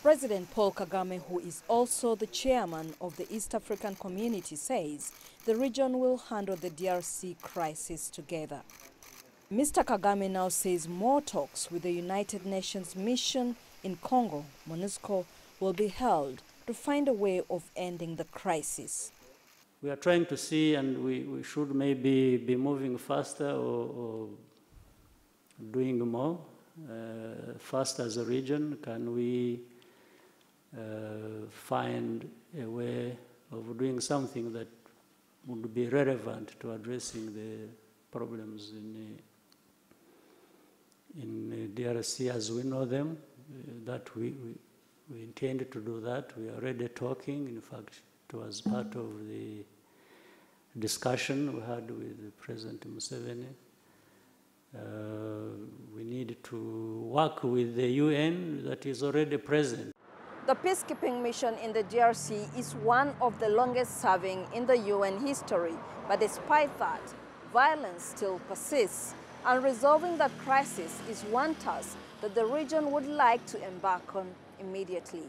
President Paul Kagame, who is also the chairman of the East African Community, says the region will handle the DRC crisis together. Mr. Kagame now says more talks with the United Nations mission in Congo, MONUSCO, will be held to find a way of ending the crisis. We are trying to see, and we should maybe be moving faster or doing more fast as a region. Can we find a way of doing something that would be relevant to addressing the problems in DRC as we know them? That we intend to do that. We are already talking. In fact, it was part of the discussion we had with President Museveni. We need to work with the UN that is already present. The peacekeeping mission in the DRC is one of the longest serving in the UN history, but despite that, violence still persists, and resolving that crisis is one task that the region would like to embark on immediately.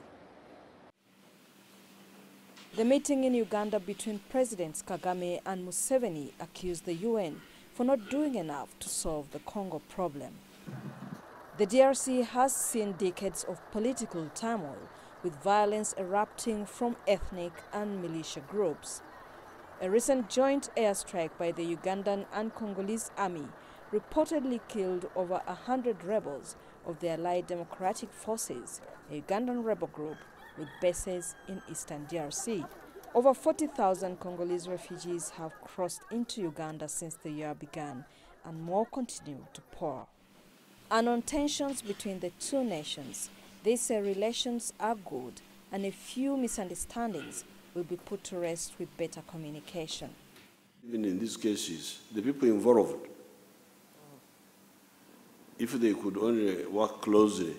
The meeting in Uganda between Presidents Kagame and Museveni accused the UN for not doing enough to solve the Congo problem. The DRC has seen decades of political turmoil, with violence erupting from ethnic and militia groups. A recent joint airstrike by the Ugandan and Congolese army reportedly killed over 100 rebels of the Allied Democratic Forces, a Ugandan rebel group with bases in eastern DRC. Over 40,000 Congolese refugees have crossed into Uganda since the year began, and more continue to pour. And on tensions between the two nations, they say relations are good and a few misunderstandings will be put to rest with better communication. Even in these cases, the people involved, if they could only work closely,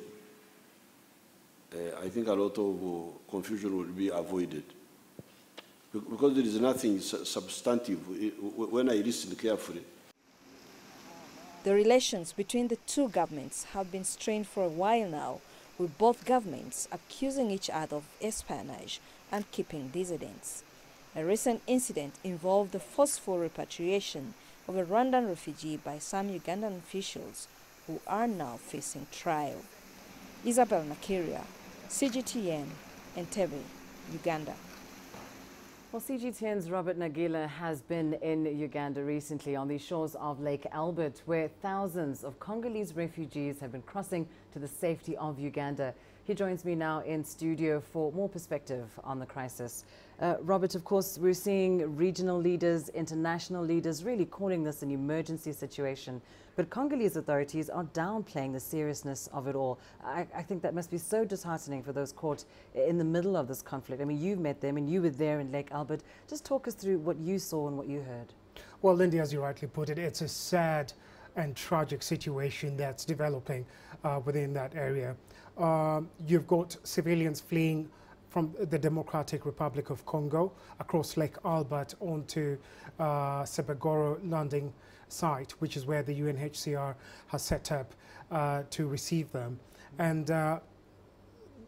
I think a lot of confusion would be avoided. Because there is nothing substantive when I listen carefully. The relations between the two governments have been strained for a while now, with both governments accusing each other of espionage and keeping dissidents. A recent incident involved the forceful repatriation of a Rwandan refugee by some Ugandan officials who are now facing trial. Isabel Nakirya, CGTN, Entebbe, Uganda. Well, CGTN's Robert Nagila has been in Uganda recently on the shores of Lake Albert, where thousands of Congolese refugees have been crossing to the safety of Uganda. He joins me now in studio for more perspective on the crisis. Robert, of course, we're seeing regional leaders, international leaders really calling this an emergency situation. But Congolese authorities are downplaying the seriousness of it all. I think that must be so disheartening for those caught in the middle of this conflict. I mean, you've met them and you were there in Lake Albert. Just talk us through what you saw and what you heard. Well, Lindy, as you rightly put it, it's a sad and tragic situation that's developing within that area. You've got civilians fleeing from the Democratic Republic of Congo across Lake Albert onto Sebagoro landing site, which is where the UNHCR has set up to receive them. And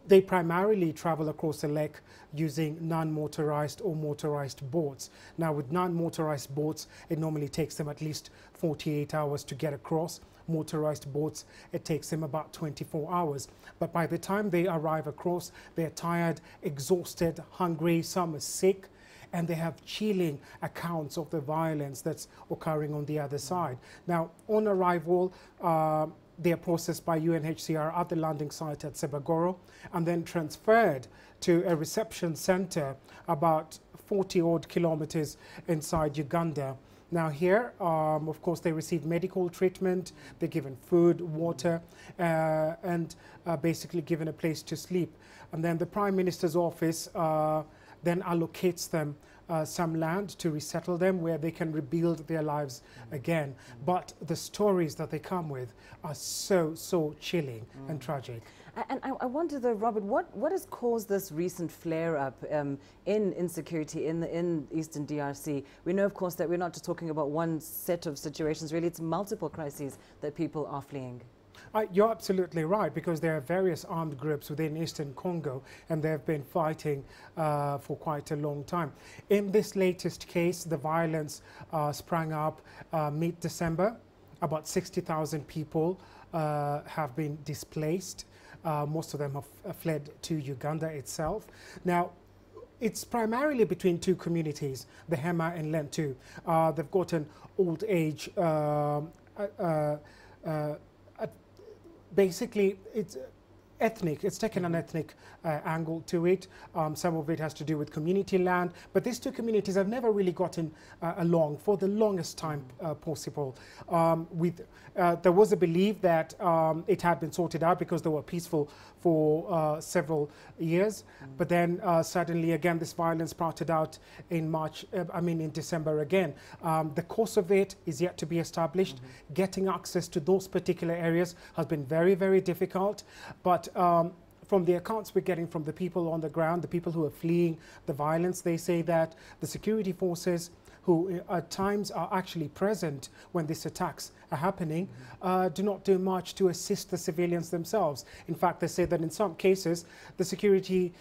they primarily travel across the lake using non-motorized or motorized boats. Now, with non-motorized boats, it normally takes them at least 48 hours to get across. Motorized boats, it takes them about 24 hours. But by the time they arrive across, they're tired, exhausted, hungry, some are sick, and they have chilling accounts of the violence that's occurring on the other side. Now, on arrival, they are processed by UNHCR at the landing site at Sebagoro and then transferred to a reception center about 40-odd kilometers inside Uganda. Now here, of course, they receive medical treatment, they're given food, water, and basically given a place to sleep. And then the Prime Minister's office then allocates them some land to resettle them where they can rebuild their lives again. But the stories that they come with are so chilling and tragic. And I wonder though, Robert, what has caused this recent flare-up in insecurity in Eastern DRC? We know, of course, that we're not just talking about one set of situations, really, it's multiple crises that people are fleeing. You're absolutely right, because there are various armed groups within Eastern Congo, and they've been fighting for quite a long time. In this latest case, the violence sprang up mid-December. About 60,000 people have been displaced. Most of them have fled to Uganda itself. Now, it's primarily between two communities, the Hema and Lentu. They've got an old age, basically it's ethnic. It's taken an ethnic angle to it. Some of it has to do with community land, but these two communities have never really gotten along for the longest time possible. There was a belief that it had been sorted out because they were peaceful for several years, but then suddenly again this violence sprouted out in in December again. The cause of it is yet to be established. Getting access to those particular areas has been very, very difficult, but from the accounts we're getting from the people on the ground, the people who are fleeing the violence, they say that the security forces who at times are actually present when these attacks are happening, do not do much to assist the civilians themselves. In fact, they say that in some cases, the security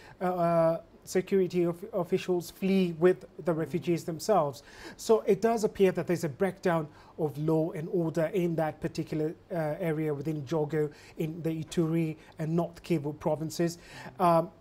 officials flee with the refugees themselves. So it does appear that there's a breakdown of law and order in that particular area within Jogo, in the Ituri and North Kivu provinces.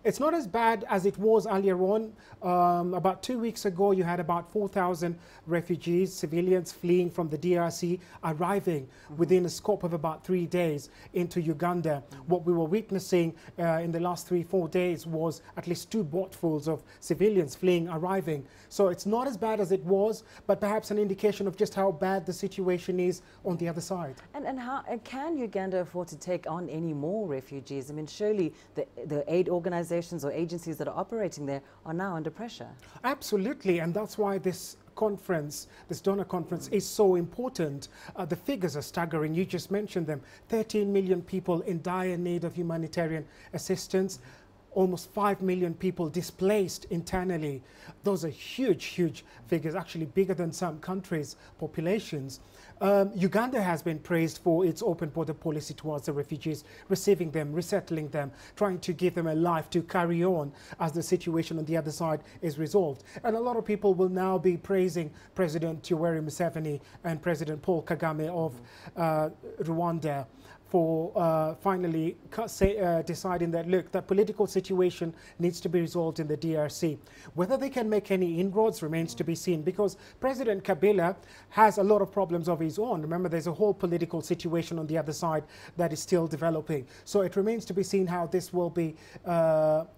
It's not as bad as it was earlier on. About 2 weeks ago, you had about 4,000 refugees, civilians fleeing from the DRC, arriving within a scope of about 3 days into Uganda. What we were witnessing in the last 3-4 days was at least 2 boatfuls of civilians fleeing, arriving. So it's not as bad as it was, but perhaps an indication of just how bad the situation is on the other side. And how can Uganda afford to take on any more refugees? I mean, surely the aid organizations or agencies that are operating there are now under pressure. Absolutely, and that's why this conference, this donor conference, is so important. The figures are staggering. You just mentioned them. 13 million people in dire need of humanitarian assistance. Almost 5 million people displaced internally. Those are huge, huge figures, actually bigger than some countries' populations. Uganda has been praised for its open border policy towards the refugees, receiving them, resettling them, trying to give them a life to carry on as the situation on the other side is resolved. And a lot of people will now be praising President Yoweri Museveni and President Paul Kagame of Rwanda for finally deciding that, look, the political situation needs to be resolved in the DRC. Whether they can make any inroads remains to be seen, because President Kabila has a lot of problems of his own. Remember, there's a whole political situation on the other side that is still developing. So it remains to be seen how this will be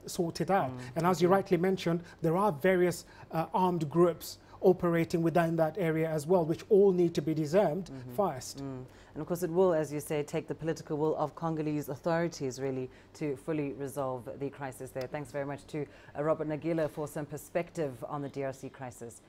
sorted out. And as you rightly mentioned, there are various armed groups operating within that area as well, which all need to be disarmed first. And of course it will, as you say, take the political will of Congolese authorities really to fully resolve the crisis there. Thanks very much to Robert Nakirya for some perspective on the DRC crisis.